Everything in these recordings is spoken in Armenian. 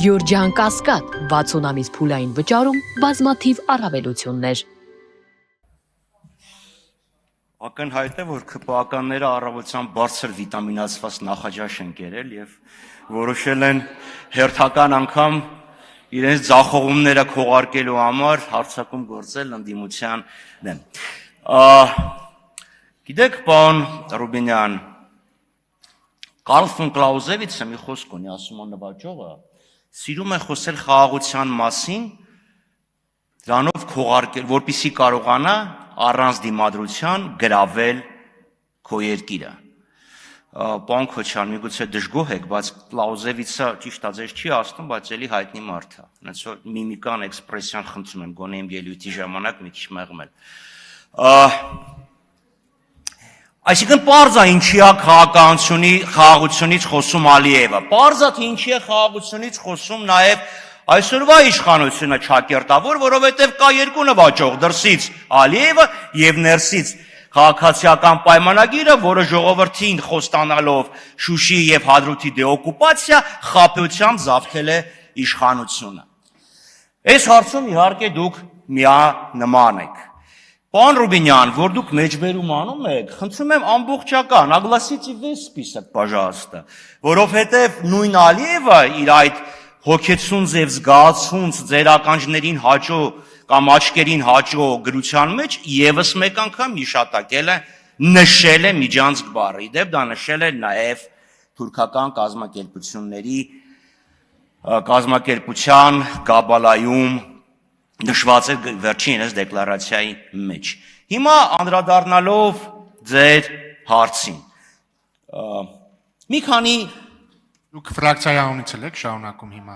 Գյորջյան Կասկադ 60 ամիս փուլային վճարում բազմաթիվ առավելություններ։ Ակնհայտ է, որ ԿՊԱ-ականները առավոտյան բարձր վիտամինացված նախաճաշ են կերել եւ որոշել են հերթական անգամ իրենց ձախողումները քողարկելու համար հարձակում գործել ընդդիմության դեմ։ Գիտեք, պարոն Ռուբինյան, Կարլ ֆոն Կլաուզևիցը մի խոսք ունի, ասում է նվաճողը, սիրում է խոսել խաղաղության մասին, դրանով քողարկել, որպեսզի կարողանա առանց դիմադրության գրավել քո երկիրը։ Պարոն Քոչարյան, միգուցե դժգոհ եք, բայց Կլաուզևիցը ճիշտ է ձեզ չի ասում, բայց էլի հայտնի մարդ է։ Հենց որ միմիկան, էքսպրեսիան խնդրում եմ, գոնե իմ ելույթի ժամանակ մի քիչ մեղմել։ Այսինքն պարզ է ինչի է խաղաղությունից խոսում Ալիևը։ Պարզ է թե ինչի է խաղաղությունից խոսում նաև այսօրվա իշխանությունը ճակերտավոր, որովհետև կա երկու նվաճող, դրսից Ալիևը եւ ներսից քաղաքացիական պայմանագիրը, որը ժողովրդին խոստանալով Շուշի եւ Հադրութի դեօկուպացիա խաբեությամբ զավթել է իշխանությունը։ Այս հարցում իհարկե դուք միանման եք։ Պարոն Ռուբինյան, որ դուք մեջբերում անում եք, խնդրում եմ ամբողջական, огласите весь список, пожалуйста, որովհետև նույն Ալիևը իր այդ հոգեցունց եւ զգացունց ձեր ականջներին հաճո կամ աչքերին հաճո գրության մեջ եւս մեկ անգամ հիշատակել է, նշել է միջանցք բառը, իդեպ դա նշել է նաեւ թուրքական կազմակերպության Կաբալայում նշված է վերջինս դեկլարացիայի մեջ։ Հիմա անդրադառնալով ձեր հարցին։ Մի քանի Դուք ֆրակցիայի անունից եք շարունակում հիմա։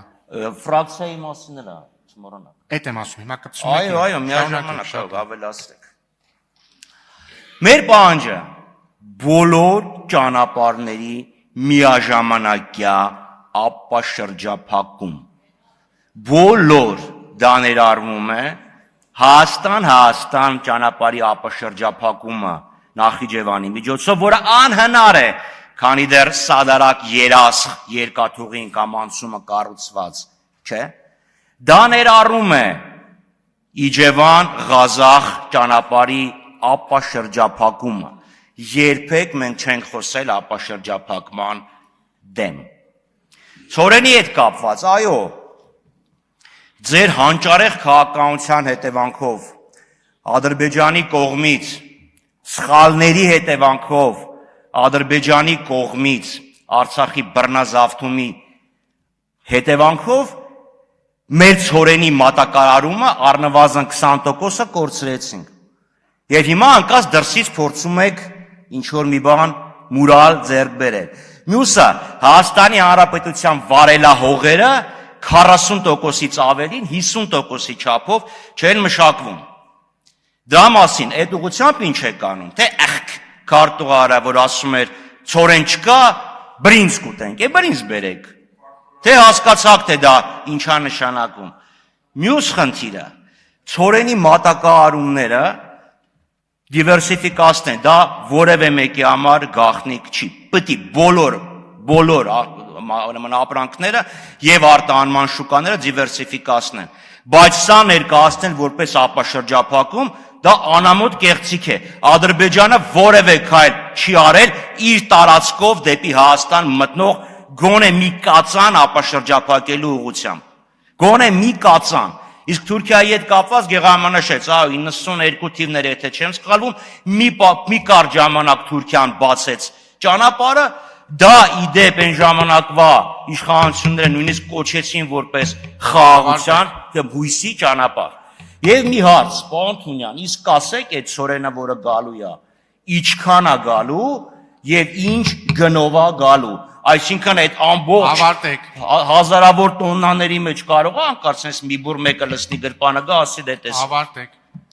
ֆրակցիայի մասին էլ չմոռանաք։ Էդ եմ ասում, հիմա կպցնում եք։ Այո, միաժամանակ ավելացրեք։ Մեր պահանջը բոլոր ճանապարհների միաժամանակյա ապաշրջափակում։ Բոլոր դա ներառվում է Հայաստան ճանապարհի ապաշրջափակումը Նախիջևանի միջոցով, որը անհնար է, քանի դեռ սադարակ երասխ երկաթուղին կամ անցումը կառուցված չէ, դա ներառում է Իջևան Ղազախ ճանապարհի ապաշրջափակումը։ Երբեք մենք չենք խոսել ապաշրջափակման դեմ։ Ցորենի հետ կապված, այո, ձեր հանճարեղ քաղաքականության հետևանքով, Ադրբեջանի կողմից, սխալների հետևանքով, Ադրբեջանի կողմից Արցախի բռնազավթումի հետևանքով մեր ցորենի մատակարարումը առնվազն 20%-ը կորցրեցինք։ Եվ հիմա անկած դրսից փորձում եք ինչ-որ մի բան մուրալ ձեռք բերել։ Մյուսը Հայաստանի Հանրապետության վարելահողերը 40%-ից ավելին 50%-ի չափով չեն մշակվում։ Դրա մասին այդ ուղղությամբ ինչ եք անում, թե քարտուղարը, որ ասում էր ցորեն չկա, բրինձ կուտենք, բրինձ բերեք։ Թե հասկացաք, թե դա ինչա նշանակում։ Մյուս խնդիրը, ցորենի մատակարարումները դիվերսիֆիկացնեն, դա որևէ մեկի համար գաղտնիք չի։ Պետք է բոլոր ապրանքները եւ արտահանման շուկաները դիվերսիֆիկացնեն, բայց սա ներկայացնել որպես ապաշրջափակում, դա անամոթ կեղծիք է։ Ադրբեջանը որևէ քայլ չի արել իր տարածքով դեպի Հայաստան մտնող գոնե մի կածան ապաշրջափակելու ուղղությամբ։ Գոնե մի կածան։ Իսկ Թուրքիայի հետ կապված Գեղարմանաշեց, 92 թիվներ եթե չեմ սխալվում, մի կարճ ժամանակ Թուրքիան բացեց ճանապարհը, դա իդեպ այն ժամանակվա իշխանությունները նույնիսկ կոչեցին որպես խաղաղության եւ հույսի ճանապարհ։ Եվ մի հարց, պարոն Թունյան, իսկ ասեք այդ ցորենը, որը գալու է, ինչքան է գալու եւ ինչ գնով է գալու։ Այսինքն այդ ամբողջ հազարավոր տոննաների մեջ կարող է անկարծես մի բուր մեկը լցնի գրպանը գա, ասի դե տես։ Ավարտեք։